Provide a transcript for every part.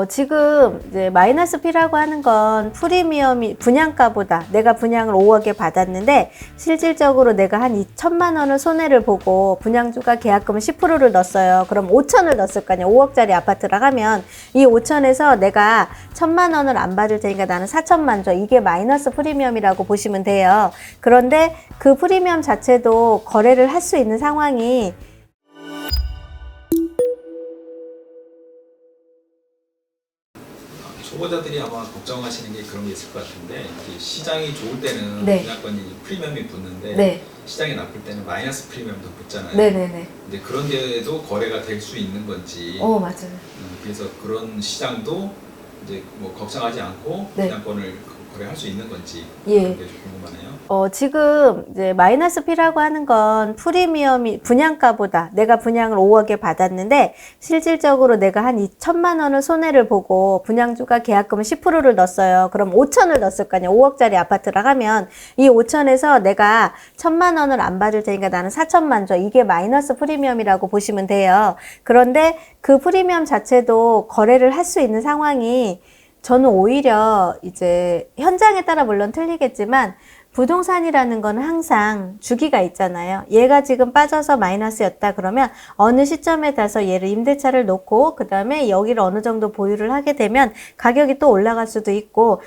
지금 이제 마이너스 P라고 하는 건 프리미엄이 분양가보다 내가 분양을 5억에 받았는데 실질적으로 내가 한 2천만 원을 손해를 보고 분양주가 계약금을 10%를 넣었어요. 그럼 5천을 넣었을 거 아니야. 5억짜리 아파트라 하면 이 5천에서 내가 1천만 원을 안 받을 테니까 나는 4천만 줘. 이게 마이너스 프리미엄이라고 보시면 돼요. 그런데 그 프리미엄 자체도 거래를 할 수 있는 상황이 초보자들이 아마 걱정하시는 게 그런 게 있을 것 같은데, 이제 시장이 좋을 때는 네. 분양권이 프리미엄이 붙는데 네. 시장이 나쁠 때는 마이너스 프리미엄도 붙잖아요. 네네네. 근데 그런 데도 거래가 될 수 있는 건지, 맞아요. 그래서 그런 시장도 이제 뭐 걱정하지 않고 네. 분양권을 거래할 수 있는 건지, 예. 그런 게 좀 궁금하네요. 지금 이제 마이너스 P라고 하는 건 프리미엄이 분양가보다 내가 분양을 5억에 받았는데 실질적으로 내가 한 2천만 원을 손해를 보고 분양주가 계약금을 10%를 넣었어요. 그럼 5천을 넣었을 거 아니야. 5억짜리 아파트라 하면 이 5천에서 내가 1천만 원을 안 받을 테니까 나는 4천만 줘. 이게 마이너스 프리미엄이라고 보시면 돼요. 그런데 그 프리미엄 자체도 거래를 할 수 있는 상황이 저는 오히려 이제 현장에 따라 물론 틀리겠지만 부동산이라는 건 항상 주기가 있잖아요. 얘가 지금 빠져서 마이너스였다 그러면 어느 시점에 따라서 얘를 임대차를 놓고 그 다음에 여기를 어느 정도 보유를 하게 되면 가격이 또 올라갈 수도 있고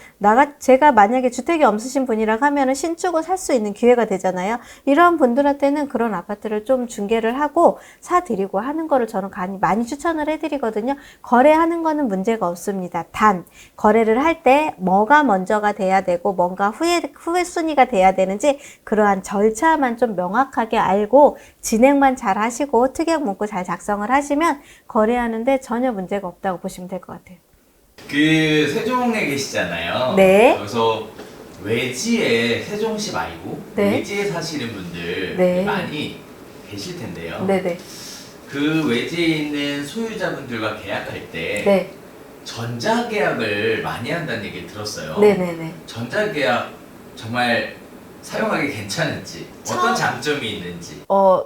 제가 만약에 주택이 없으신 분이라 하면은 신축을 살 수 있는 기회가 되잖아요. 이런 분들한테는 그런 아파트를 좀 중개를 하고 사드리고 하는 거를 저는 많이 추천을 해드리거든요. 거래하는 거는 문제가 없습니다. 단 거래를 할 때 뭐가 먼저가 돼야 되고 뭔가 후회 순위가 돼야 되는지 그러한 절차만 좀 명확하게 알고 진행만 잘 하시고 특약 문구 잘 작성을 하시면 거래하는데 전혀 문제가 없다고 보시면 될 것 같아요. 그 세종에 계시잖아요. 네. 그래서 외지에 세종시 말고 네. 외지에 사시는 분들 네. 많이 계실 텐데요. 네네. 그 외지에 있는 소유자분들과 계약할 때 네. 전자계약을 많이 한다는 얘기를 들었어요. 네네네. 전자계약 정말 사용하기 괜찮은지 어떤 장점이 있는지.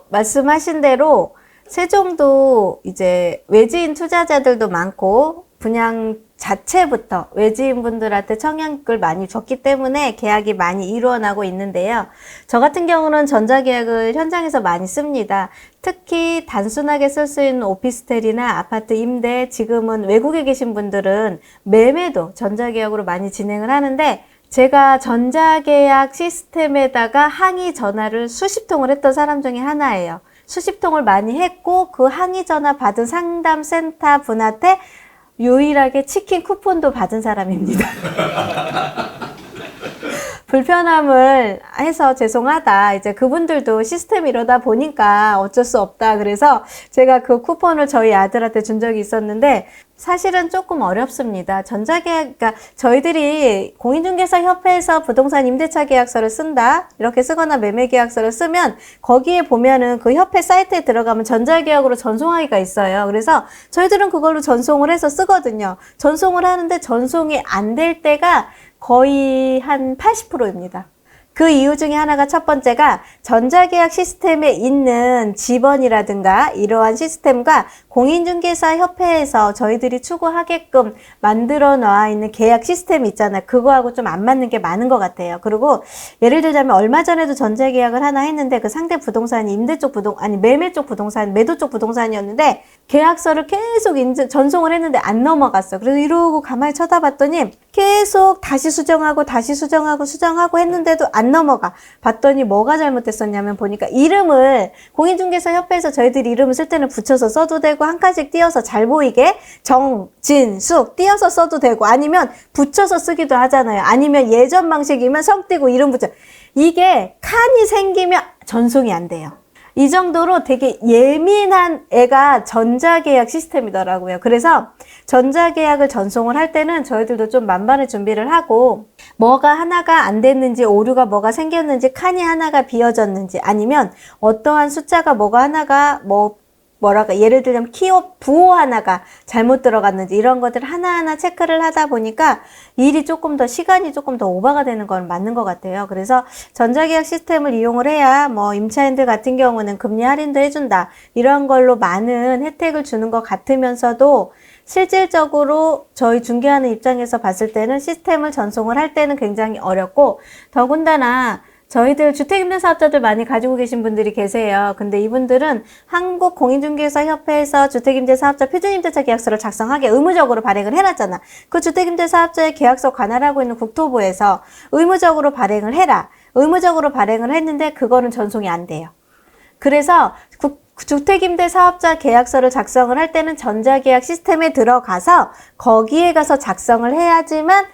말씀하신 대로 세종도 이제 외지인 투자자들도 많고 분양 자체부터 외지인 분들한테 청약을 많이 줬기 때문에 계약이 많이 일어나고 있는데요. 저 같은 경우는 전자계약을 현장에서 많이 씁니다. 특히 단순하게 쓸 수 있는 오피스텔이나 아파트 임대, 지금은 외국에 계신 분들은 매매도 전자계약으로 많이 진행을 하는데 제가 전자계약 시스템에다가 항의 전화를 수십 통을 했던 사람 중에 하나예요. 수십 통을 많이 했고 그 항의 전화 받은 상담센터 분한테 유일하게 치킨 쿠폰도 받은 사람입니다. 불편함을 해서 죄송하다. 이제 그분들도 시스템이 이러다 보니까 어쩔 수 없다. 그래서 제가 그 쿠폰을 저희 아들한테 준 적이 있었는데 사실은 조금 어렵습니다. 전자계약, 그러니까 저희들이 공인중개사협회에서 부동산 임대차 계약서를 쓴다. 이렇게 쓰거나 매매계약서를 쓰면 거기에 보면은 그 협회 사이트에 들어가면 전자계약으로 전송하기가 있어요. 그래서 저희들은 그걸로 전송을 해서 쓰거든요. 전송을 하는데 전송이 안 될 때가 거의 한 80%입니다. 그 이유 중에 하나가 첫 번째가 전자계약 시스템에 있는 지번이라든가 이러한 시스템과 공인중개사협회에서 저희들이 추구하게끔 만들어 놓아 있는 계약 시스템이 있잖아요. 그거하고 좀 안 맞는 게 많은 것 같아요. 그리고 예를 들자면 얼마 전에도 전자계약을 하나 했는데 그 상대 부동산이 매매 쪽 부동산, 매도 쪽 부동산이었는데 계약서를 계속 전송을 했는데 안 넘어갔어. 그래서 이러고 가만히 쳐다봤더니 계속 다시 수정하고 했는데도 안 넘어가. 봤더니 뭐가 잘못됐었냐면 보니까 이름을 공인중개사협회에서 저희들이 이름을 쓸 때는 붙여서 써도 되고 한 칸씩 띄어서 잘 보이게 정진숙 띄어서 써도 되고 아니면 붙여서 쓰기도 하잖아요. 아니면 예전 방식이면 성 띄고 이름 붙여. 이게 칸이 생기면 전송이 안 돼요. 이 정도로 되게 예민한 애가 전자계약 시스템이더라고요. 그래서 전자계약을 전송을 할 때는 저희들도 좀 만반의 준비를 하고 뭐가 하나가 안 됐는지 오류가 뭐가 생겼는지 칸이 하나가 비어졌는지 아니면 어떠한 숫자가 뭐가 하나가 예를 들면 키호 부호 하나가 잘못 들어갔는지 이런 것들 하나하나 체크를 하다 보니까 시간이 조금 더 오버가 되는 건 맞는 것 같아요. 그래서 전자계약 시스템을 이용을 해야 임차인들 같은 경우는 금리 할인도 해준다. 이런 걸로 많은 혜택을 주는 것 같으면서도 실질적으로 저희 중개하는 입장에서 봤을 때는 시스템을 전송을 할 때는 굉장히 어렵고, 더군다나 저희들 주택임대사업자들 많이 가지고 계신 분들이 계세요. 근데 이분들은 한국공인중개사협회에서 주택임대사업자 표준임대차 계약서를 작성하게 의무적으로 발행을 해놨잖아. 그 주택임대사업자의 계약서 관할하고 있는 국토부에서 의무적으로 발행을 해라. 의무적으로 발행을 했는데 그거는 전송이 안 돼요. 그래서 주택임대사업자 계약서를 작성을 할 때는 전자계약 시스템에 들어가서 거기에 가서 작성을 해야지만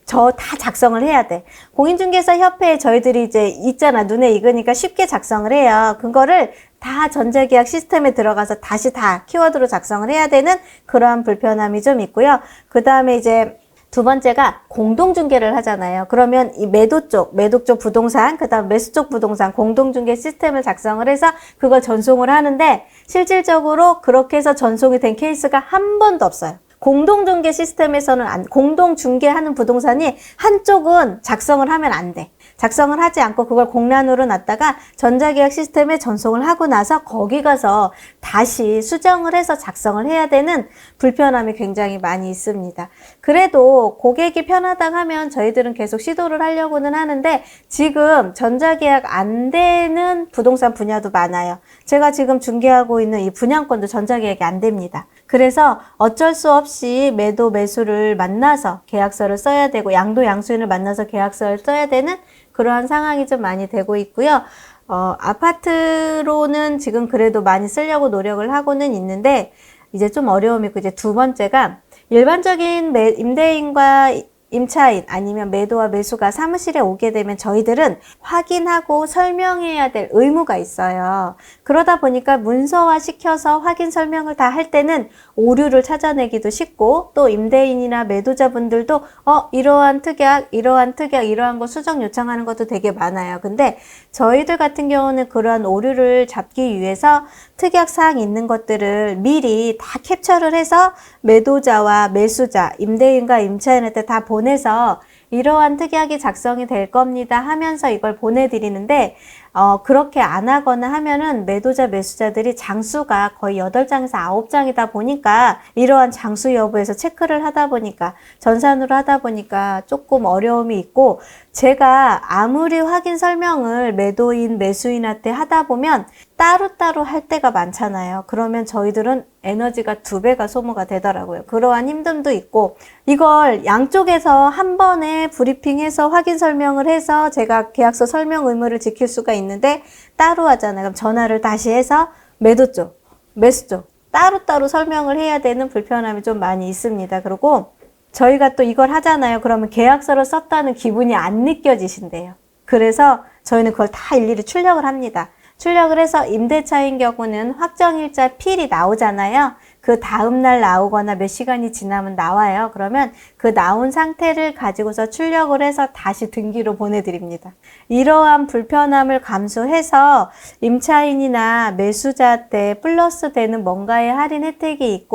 다 작성을 해야 돼. 공인중개사 협회에 저희들이 이제 있잖아. 눈에 익으니까 쉽게 작성을 해요. 그거를 다 전자계약 시스템에 들어가서 다시 다 키워드로 작성을 해야 되는 그러한 불편함이 좀 있고요. 그 다음에 이제 두 번째가 공동중개를 하잖아요. 그러면 이 매도 쪽 부동산, 그 다음 매수 쪽 부동산 공동중개 시스템을 작성을 해서 그걸 전송을 하는데 실질적으로 그렇게 해서 전송이 된 케이스가 한 번도 없어요. 공동중개 시스템에서는 공동중개하는 부동산이 한쪽은 작성을 하면 안 돼. 작성을 하지 않고 그걸 공란으로 놨다가 전자계약 시스템에 전송을 하고 나서 거기 가서 다시 수정을 해서 작성을 해야 되는 불편함이 굉장히 많이 있습니다. 그래도 고객이 편하다고 하면 저희들은 계속 시도를 하려고는 하는데 지금 전자계약 안 되는 부동산 분야도 많아요. 제가 지금 중개하고 있는 이 분양권도 전자계약이 안 됩니다. 그래서 어쩔 수 없이 매도 매수를 만나서 계약서를 써야 되고 양도 양수인을 만나서 계약서를 써야 되는 그러한 상황이 좀 많이 되고 있고요. 아파트로는 지금 그래도 많이 쓰려고 노력을 하고는 있는데 이제 좀 어려움이 있고, 이제 두 번째가 일반적인 임대인과 임차인 아니면 매도와 매수가 사무실에 오게 되면 저희들은 확인하고 설명해야 될 의무가 있어요. 그러다 보니까 문서화 시켜서 확인 설명을 다 할 때는 오류를 찾아내기도 쉽고, 또 임대인이나 매도자분들도 이러한 특약, 이러한 거 수정 요청하는 것도 되게 많아요. 근데 저희들 같은 경우는 그러한 오류를 잡기 위해서 특약사항 있는 것들을 미리 다 캡처를 해서 매도자와 매수자, 임대인과 임차인한테 다 보내서 이러한 특약이 작성이 될 겁니다 하면서 이걸 보내드리는데, 그렇게 안 하거나 하면은 매도자, 매수자들이 장수가 거의 8장에서 9장이다 보니까 이러한 장수 여부에서 체크를 하다 보니까 전산으로 하다 보니까 조금 어려움이 있고, 제가 아무리 확인 설명을 매도인, 매수인한테 하다 보면 따로따로 할 때가 많잖아요. 그러면 저희들은 에너지가 2배가 소모가 되더라고요. 그러한 힘듦도 있고, 이걸 양쪽에서 한 번에 브리핑해서 확인 설명을 해서 제가 계약서 설명 의무를 지킬 수가 있는데 따로 하잖아요. 그럼 전화를 다시 해서 매도 쪽, 매수 쪽 따로따로 설명을 해야 되는 불편함이 좀 많이 있습니다. 그리고 저희가 또 이걸 하잖아요. 그러면 계약서를 썼다는 기분이 안 느껴지신대요. 그래서 저희는 그걸 다 일일이 출력을 합니다. 출력을 해서 임대차인 경우는 확정일자 필이 나오잖아요. 그 다음날 나오거나 몇 시간이 지나면 나와요. 그러면 그 나온 상태를 가지고서 출력을 해서 다시 등기로 보내드립니다. 이러한 불편함을 감수해서 임차인이나 매수자 때 플러스 되는 뭔가의 할인 혜택이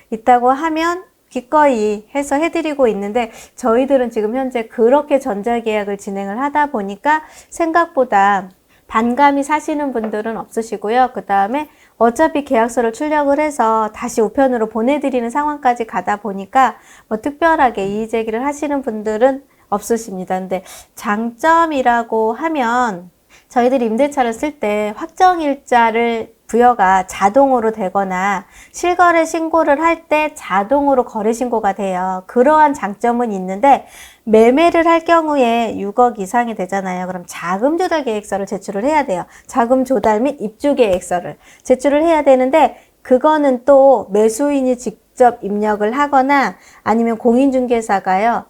있다고 하면 기꺼이 해서 해드리고 있는데, 저희들은 지금 현재 그렇게 전자계약을 진행을 하다 보니까 생각보다 반감이 사시는 분들은 없으시고요. 그 다음에 어차피 계약서를 출력을 해서 다시 우편으로 보내드리는 상황까지 가다 보니까 뭐 특별하게 이의제기를 하시는 분들은 없으십니다. 근데 장점이라고 하면 저희들이 임대차를 쓸 때 확정일자를 부여가 자동으로 되거나 실거래 신고를 할 때 자동으로 거래 신고가 돼요. 그러한 장점은 있는데, 매매를 할 경우에 6억 이상이 되잖아요. 그럼 자금 조달 계획서를 제출을 해야 돼요. 자금 조달 및 입주 계획서를 제출을 해야 되는데, 그거는 또 매수인이 직접 입력을 하거나 아니면 공인중개사가요,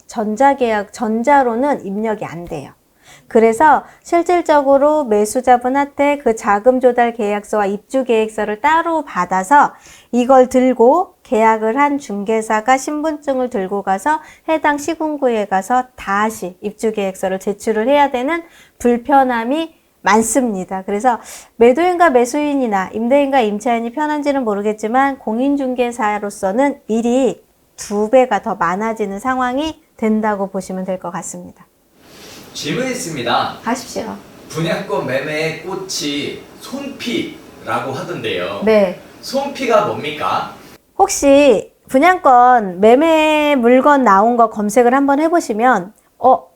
전자로는 입력이 안 돼요. 그래서 실질적으로 매수자분한테 그 자금 조달 계약서와 입주 계획서를 따로 받아서 이걸 들고 계약을 한 중개사가 신분증을 들고 가서 해당 시군구에 가서 다시 입주 계획서를 제출을 해야 되는 불편함이 많습니다. 그래서 매도인과 매수인이나 임대인과 임차인이 편한지는 모르겠지만 공인중개사로서는 일이 2배가 더 많아지는 상황이 된다고 보시면 될 것 같습니다. 질문 있습니다. 하십시오. 분양권 매매의 꽃이 손피라고 하던데요. 네. 손피가 뭡니까? 혹시 분양권 매매 물건 나온 거 검색을 한번 해보시면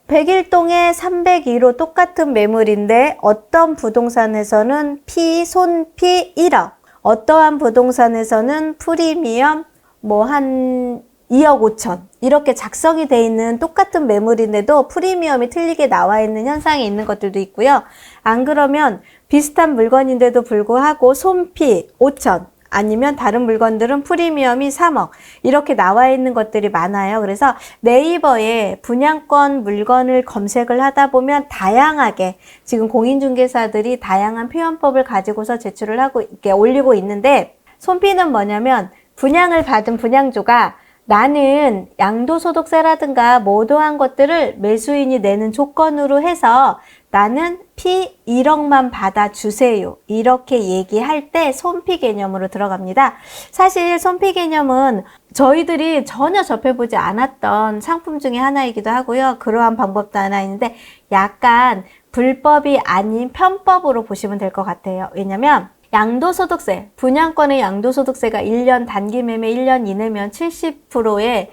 101동에 302로 똑같은 매물인데 어떤 부동산에서는 손피 1억, 어떠한 부동산에서는 프리미엄 한 2억 5천 이렇게 작성이 돼 있는 똑같은 매물인데도 프리미엄이 틀리게 나와 있는 현상이 있는 것들도 있고요. 안 그러면 비슷한 물건인데도 불구하고 손피 5천 아니면 다른 물건들은 프리미엄이 3억 이렇게 나와 있는 것들이 많아요. 그래서 네이버에 분양권 물건을 검색을 하다 보면 다양하게 지금 공인중개사들이 다양한 표현법을 가지고서 제출을 하고 이렇게 올리고 있는데, 손피는 뭐냐면 분양을 받은 분양주가 나는 양도소득세라든가 뭐도한 것들을 매수인이 내는 조건으로 해서 나는 피 1억만 받아주세요. 이렇게 얘기할 때 손피 개념으로 들어갑니다. 사실 손피 개념은 저희들이 전혀 접해보지 않았던 상품 중에 하나이기도 하고요. 그러한 방법도 하나 있는데 약간 불법이 아닌 편법으로 보시면 될 것 같아요. 왜냐면 양도소득세, 분양권의 양도소득세가 1년 단기 매매 1년 이내면 70%의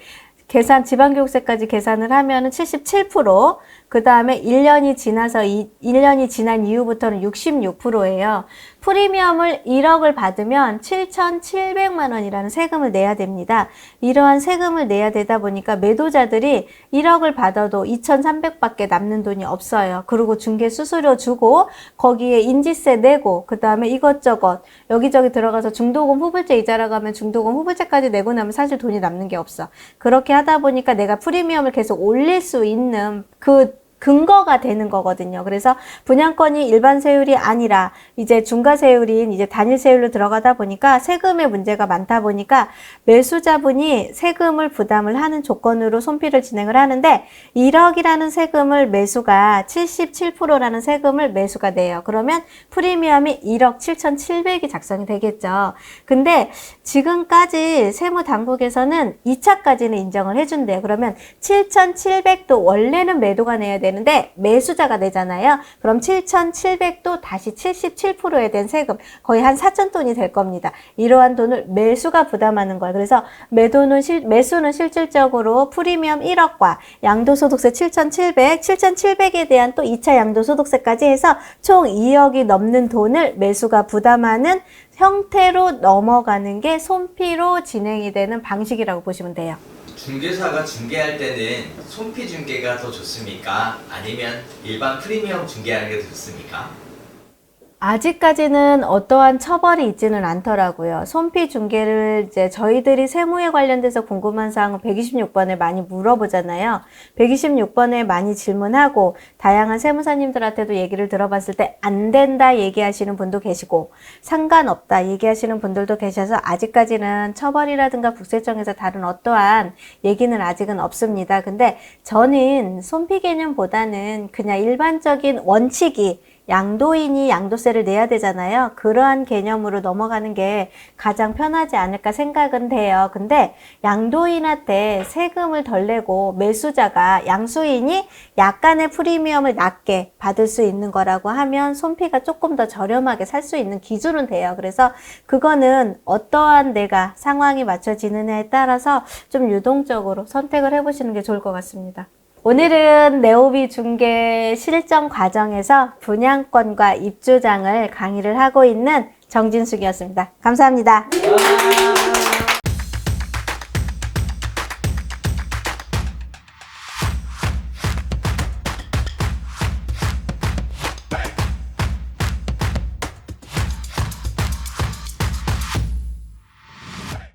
계산, 지방교육세까지 계산을 하면은 77%, 그 다음에 1년이 지나서 1년이 지난 이후부터는 66%예요. 프리미엄을 1억을 받으면 7,700만 원이라는 세금을 내야 됩니다. 이러한 세금을 내야 되다 보니까 매도자들이 1억을 받아도 2,300밖에 남는 돈이 없어요. 그리고 중개 수수료 주고 거기에 인지세 내고 그 다음에 이것저것 여기저기 들어가서 중도금 후불제 이자라고 하면 중도금 후불제까지 내고 나면 사실 돈이 남는 게 없어. 그렇게 하다 보니까 내가 프리미엄을 계속 올릴 수 있는 그 근거가 되는 거거든요. 그래서 분양권이 일반 세율이 아니라 이제 중과 세율인 이제 단일 세율로 들어가다 보니까 세금의 문제가 많다 보니까 매수자분이 세금을 부담을 하는 조건으로 손피를 진행을 하는데 1억이라는 세금을 매수가 77%라는 세금을 매수가 내요. 그러면 프리미엄이 1억 7,700이 작성이 되겠죠. 근데 지금까지 세무당국에서는 2차까지는 인정을 해준대요. 그러면 7,700도 원래는 매도가 내야 되는데 매수자가 내잖아요. 그럼 7,700도 다시 77%에 대한 세금 거의 한 4,000돈이 될 겁니다. 이러한 돈을 매수가 부담하는 거예요. 그래서 매수는 실질적으로 프리미엄 1억과 양도소득세 7,700에 대한 또 2차 양도소득세까지 해서 총 2억이 넘는 돈을 매수가 부담하는 형태로 넘어가는 게 손피로 진행이 되는 방식이라고 보시면 돼요. 중개사가 중개할 때는 손피 중개가 더 좋습니까? 아니면 일반 프리미엄 중개하는 게 더 좋습니까? 아직까지는 어떠한 처벌이 있지는 않더라고요. 손피 중개를 이제 저희들이 세무에 관련돼서 궁금한 사항은 126번에 많이 물어보잖아요. 126번에 많이 질문하고 다양한 세무사님들한테도 얘기를 들어봤을 때 안 된다 얘기하시는 분도 계시고 상관없다 얘기하시는 분들도 계셔서 아직까지는 처벌이라든가 국세청에서 다른 어떠한 얘기는 아직은 없습니다. 근데 저는 손피 개념보다는 그냥 일반적인 원칙이 양도인이 양도세를 내야 되잖아요. 그러한 개념으로 넘어가는 게 가장 편하지 않을까 생각은 돼요. 근데 양도인한테 세금을 덜 내고 매수자가 양수인이 약간의 프리미엄을 낮게 받을 수 있는 거라고 하면 손피가 조금 더 저렴하게 살 수 있는 기준은 돼요. 그래서 그거는 어떠한 내가 상황이 맞춰지느냐에 따라서 좀 유동적으로 선택을 해보시는 게 좋을 것 같습니다. 오늘은 네오비 중개 실전 과정에서 분양권과 입주장을 강의를 하고 있는 정진숙이었습니다. 감사합니다.